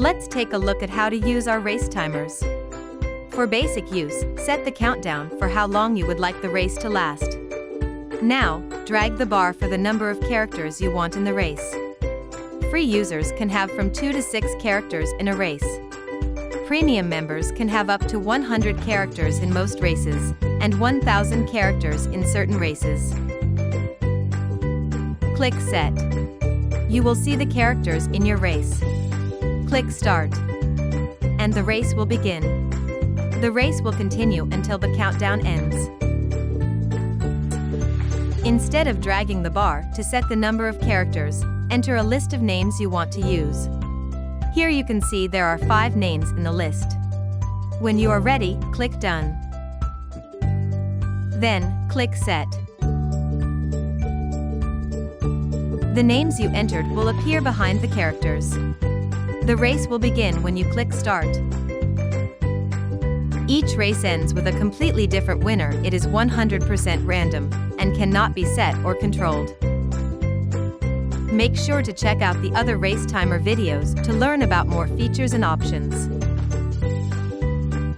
Let's take a look at how to use our race timers. For basic use, set the countdown for how long you would like the race to last. Now, drag the bar for the number of characters you want in the race. Free users can have from 2 to 6 characters in a race. Premium members can have up to 100 characters in most races, and 1,000 characters in certain races. Click Set. You will see the characters in your race. Click Start. And the race will begin. The race will continue until the countdown ends. Instead of dragging the bar to set the number of characters, enter a list of names you want to use. Here you can see there are 5 names in the list. When you are ready, click Done. Then, click Set. The names you entered will appear behind the characters. The race will begin when you click Start. Each race ends with a completely different winner. It is 100% random, and cannot be set or controlled. Make sure to check out the other race timer videos to learn about more features and options.